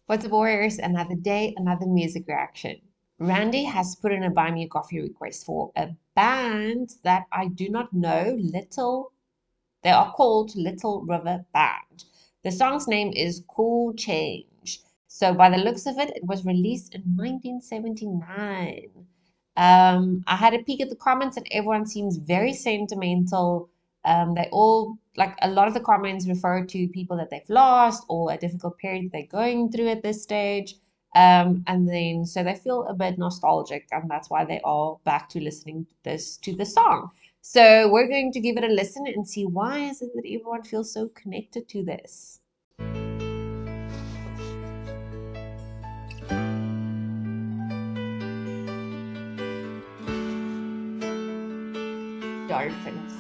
What's up, Warriors? Another day, another music reaction. Randy has put in a buy me a coffee request for a band that I do not know. They are called Little River Band. The song's name is Cool Change. So by the looks of it, it was released in 1979. I had a peek at the comments and everyone seems very sentimental. They all, like a lot of the comments refer to people that they've lost or a difficult period they're going through at this stage. And then so they feel a bit nostalgic, and that's why they are back to listening to the song. So we're going to give it a listen and see why is it that everyone feels so connected to this. Dolphins.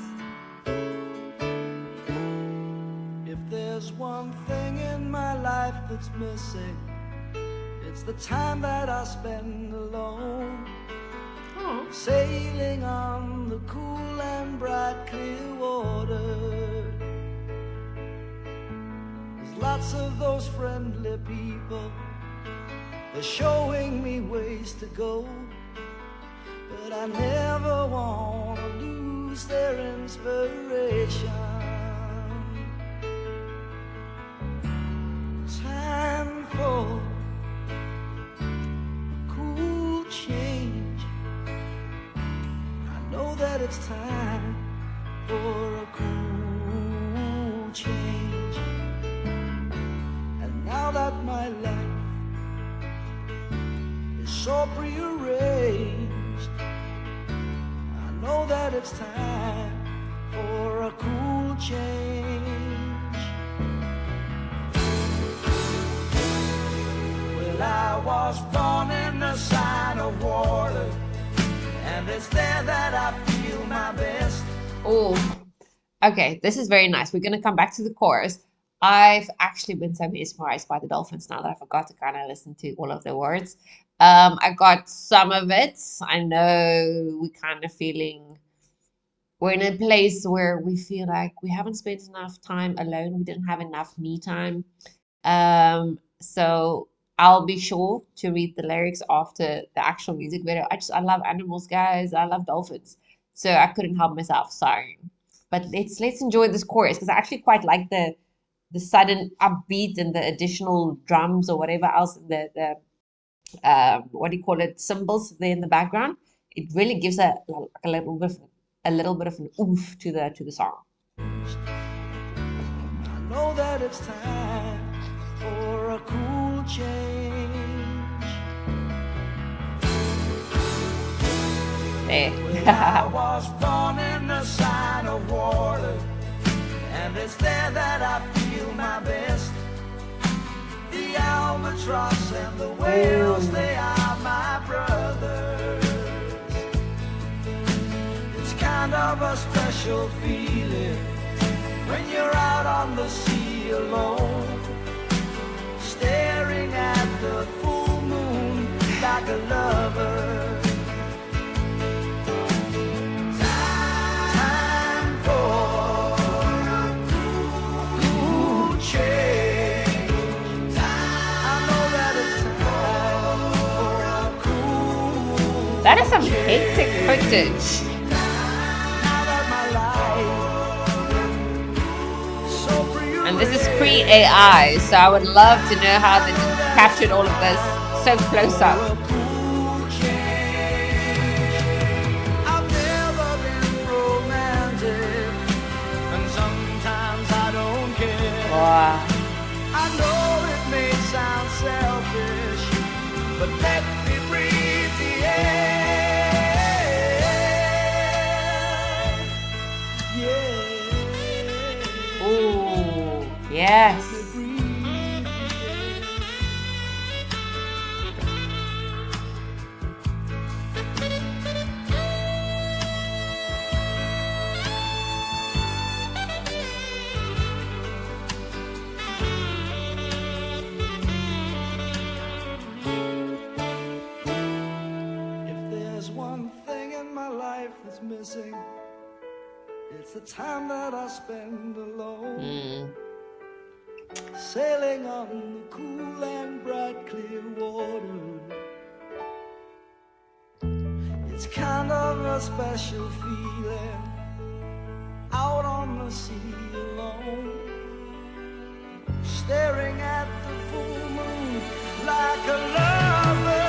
If there's one thing in my life that's missing, it's the time that I spend alone. Aww. Sailing on the cool and bright clear water. There's lots of those friendly people, they're showing me ways to go, but I never want to lose their inspiration. Time for a cool change. I know that it's time for a cool change. And now that my life is so prearranged, I know that it's time for a cool change. Well, I was born in the sign of water, and it's there that I feel my best. Oh, okay. This is very nice. We're going to come back to the chorus. I've actually been so mesmerized by the Dolphins now that I forgot to kind of listen to all of the words. I got some of it. I know we're kind of feeling we're in a place where we feel like we haven't spent enough time alone. We didn't have enough me time. So I'll be sure to read the lyrics after the actual music video. I love animals, guys. I love dolphins. So I couldn't help myself. Sorry. But let's enjoy this chorus because I actually quite like the sudden upbeat and the additional drums or whatever else, the what do you call it, cymbals there in the background. It really gives a little bit of an oomph to the song. I know that it's time for a cool change. There. I was born in the sign of water, and it's there that I feel my best. The albatross and the whales, they are my brothers. It's kind of a special feeling when you're out on the sea alone, staring at the full moon like a lover. Time for a cool change. I know that it's time for a cool. That is some hectic footage. And this is pre-AI, so I would love to know how they captured all of this so close up. I've never been romantic, and sometimes I don't care. Wow. I know it may sound selfish, but let me breathe the air. Yeah. Ooh, yes. If there's one thing in my life that's missing, it's the time that I spend alone, sailing on the cool and bright a special feeling out on the sea alone, staring at the full moon like a lover.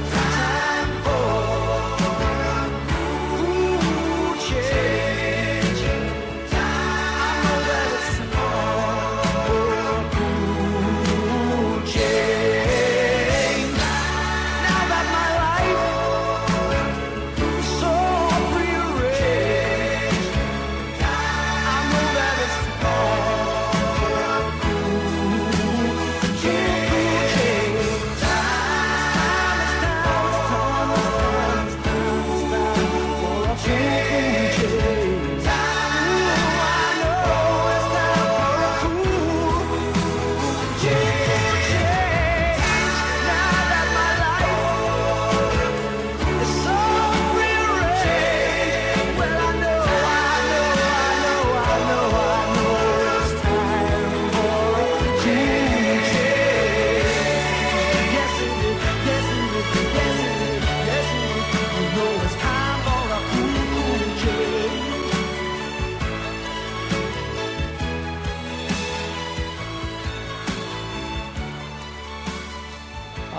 Time for a cool change. I know that it's time for a cool change. Now that my life is so rearranged, I know that it's time for a cool change.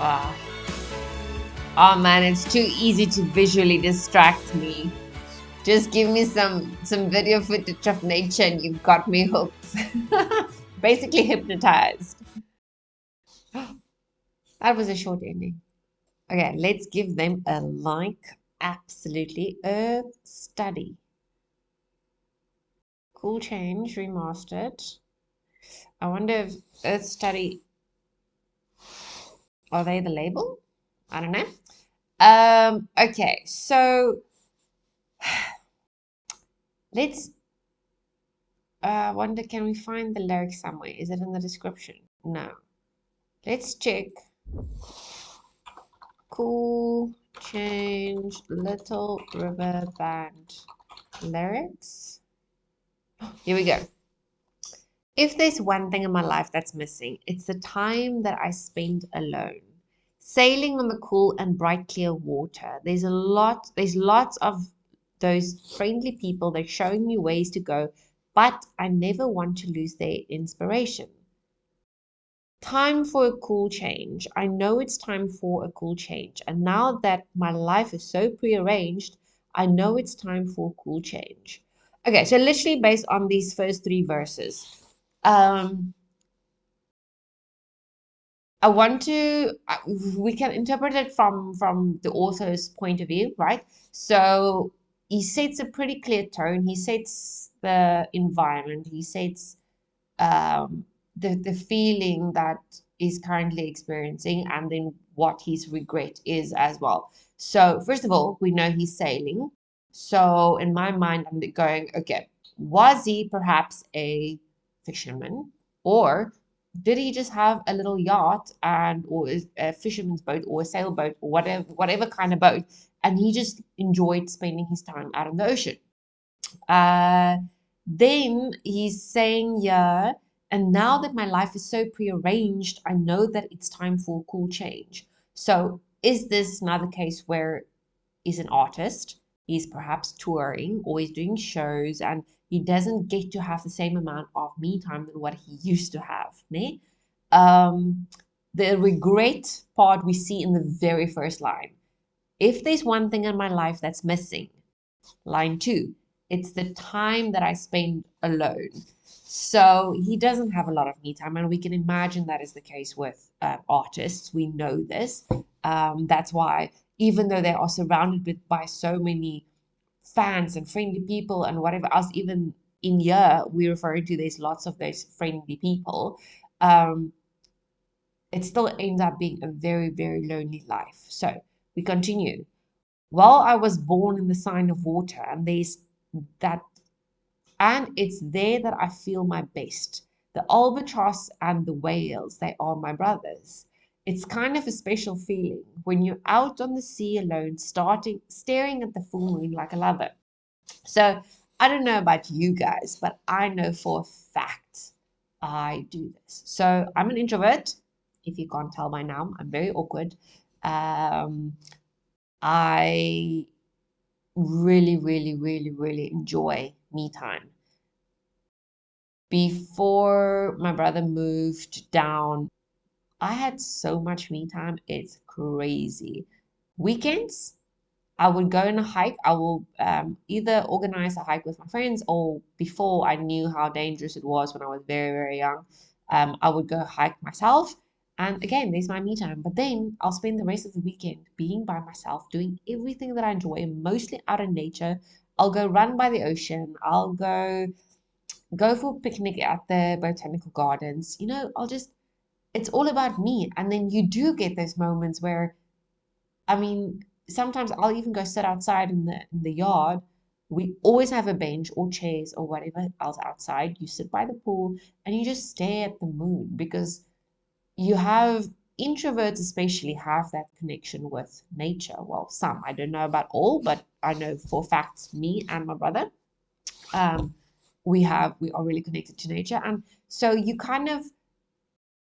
Ah. Oh man, it's too easy to visually distract me. Just give me some video footage of nature and you've got me hooked. Basically hypnotized. That was a short ending. Okay, let's give them a like. Absolutely. Earth Study. Cool Change Remastered. I wonder if Earth Study, are they the label? I don't know. Okay, so let's wonder, can we find the lyric somewhere? Is it in the description? No. Let's check. Cool Change Little River Band lyrics. Here we go. If there's one thing in my life that's missing, it's the time that I spend alone, sailing on the cool and bright clear water. There's lots of those friendly people. They're showing me ways to go, but I never want to lose their inspiration. Time for a cool change. I know it's time for a cool change. And now that my life is so prearranged, I know it's time for a cool change. Okay, so literally based on these first three verses. Um, I want to, we can interpret it from the author's point of view, right? So he sets a pretty clear tone. He sets the environment. He sets the feeling that he's currently experiencing, and then what his regret is as well. So first of all, we know he's sailing. So in my mind, I'm going, okay, was he perhaps a fisherman, or did he just have a little yacht and or a fisherman's boat or a sailboat or whatever kind of boat, and he just enjoyed spending his time out on the ocean? Uh, then he's saying, yeah, and now that my life is so prearranged, I know that it's time for a cool change. So is this another case where he's an artist? He's perhaps touring or he's doing shows and he doesn't get to have the same amount of me time than what he used to have. Ne? Um, the regret part we see in the very first line. If there's one thing in my life that's missing, line two, it's the time that I spend alone. So he doesn't have a lot of me time, and we can imagine that is the case with artists. We know this. That's why, even though they are surrounded by so many fans and friendly people and whatever else, even in here, we're referring to there's lots of those friendly people. Um, it still ends up being a very, very lonely life. So we continue. Well, I was born in the sign of water, and there's that, and it's there that I feel my best. The albatross and the whales, they are my brothers. It's kind of a special feeling when you're out on the sea alone, staring at the full moon like a lover. So I don't know about you guys, but I know for a fact I do this. So I'm an introvert. If you can't tell by now, I'm very awkward. Um, I really, really, really, really enjoy me time. Before my brother moved down, I had so much me time. It's crazy. Weekends, I would go on a hike. I will either organize a hike with my friends, or before I knew how dangerous it was when I was very, very young, I would go hike myself. And again, there's my me time. But then I'll spend the rest of the weekend being by myself, doing everything that I enjoy, mostly out in nature. I'll go run by the ocean. I'll go for a picnic at the botanical gardens. I'll just it's all about me. And then you do get those moments where, I mean, sometimes I'll even go sit outside in the yard. We always have a bench or chairs or whatever else outside. You sit by the pool and you just stare at the moon, because you have introverts especially have that connection with nature. Well, some, I don't know about all, but I know for facts, me and my brother, um, we are really connected to nature. And so you kind of,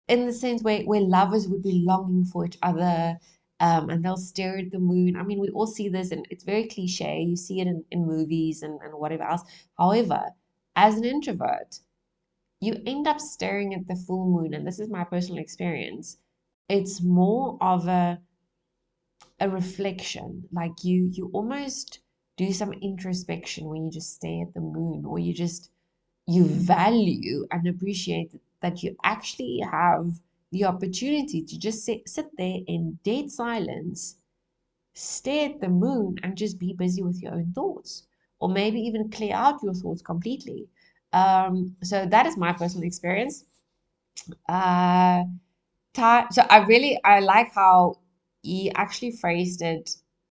in the sense where lovers would be longing for each other, and they'll stare at the moon. I mean, we all see this, and it's very cliche. You see it in movies and whatever else. However, as an introvert, you end up staring at the full moon, and this is my personal experience. It's more of a reflection. Like you almost do some introspection when you just stare at the moon, or you value and appreciate that you actually have the opportunity to just sit there in dead silence, stare at the moon, and just be busy with your own thoughts, or maybe even clear out your thoughts completely. So that is my personal experience. Uh, so I like how he actually phrased it,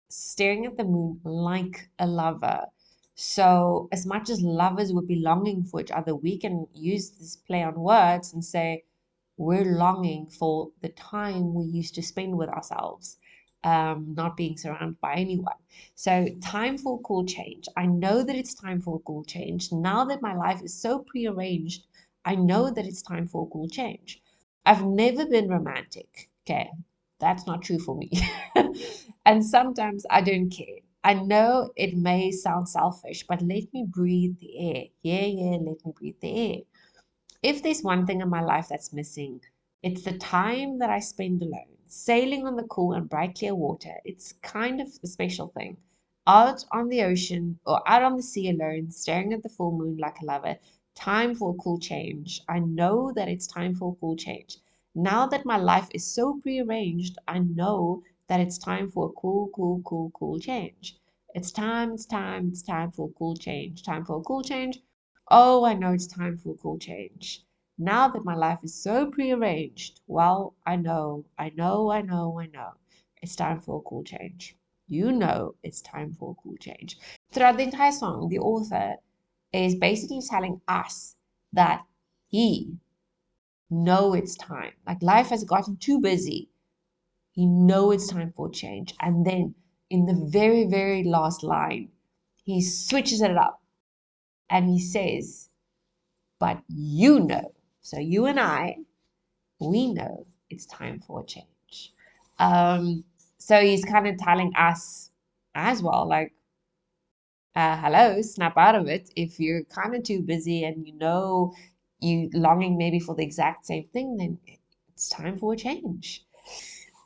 staring at the moon like a lover. So as much as lovers would be longing for each other, we can use this play on words and say we're longing for the time we used to spend with ourselves, not being surrounded by anyone. So time for a cool change. I know that it's time for a cool change. Now that my life is so prearranged, I know that it's time for a cool change. I've never been romantic. Okay, that's not true for me. And sometimes I don't care. I know it may sound selfish, but let me breathe the air. Yeah, yeah, let me breathe the air. If there's one thing in my life that's missing, it's the time that I spend alone, sailing on the cool and bright clear water. It's kind of a special thing. Out on the ocean or out on the sea alone, staring at the full moon like a lover. Time for a cool change. I know that it's time for a cool change. Now that my life is so prearranged, I know that it's time for a cool, cool, cool, cool change. It's time for a cool change. Time for a cool change. Oh, I know it's time for a cool change. Now that my life is so prearranged, well, I know. It's time for a cool change. You know it's time for a cool change. Throughout the entire song, the author is basically telling us that he know it's time. Like life has gotten too busy. He know it's time for change. And then in the very, very last line, he switches it up and he says, but you know, so you and I, we know it's time for a change. Um, so he's kind of telling us as well, like, hello, snap out of it. If you're kind of too busy and you longing maybe for the exact same thing, then it's time for a change.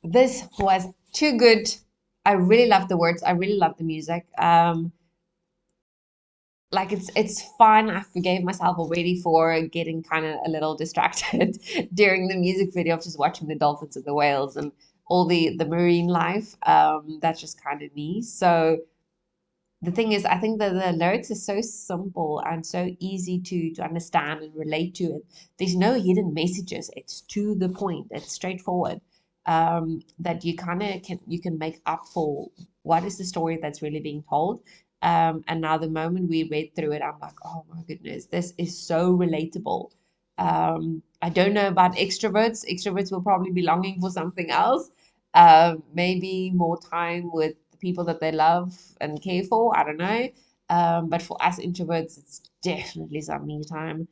This was too good. I really love the words. I really love the music. Like it's fun. I forgave myself already for getting kind of a little distracted during the music video of just watching the dolphins and the whales and all the marine life. That's just kind of me. So the thing is, I think that the lyrics are so simple and so easy to understand and relate to it. There's no hidden messages. It's to the point. It's straightforward. That you kind of can make up for what is the story that's really being told. And now the moment we read through it, I'm like, oh my goodness, this is so relatable. I don't know about extroverts. Extroverts will probably be longing for something else. Maybe more time with the people that they love and care for. I don't know. But for us introverts, it's definitely some me time.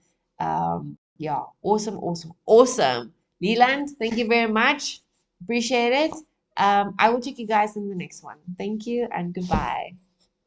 Yeah, awesome, awesome, awesome. Leland, thank you very much. Appreciate it. I will check you guys in the next one. Thank you and goodbye.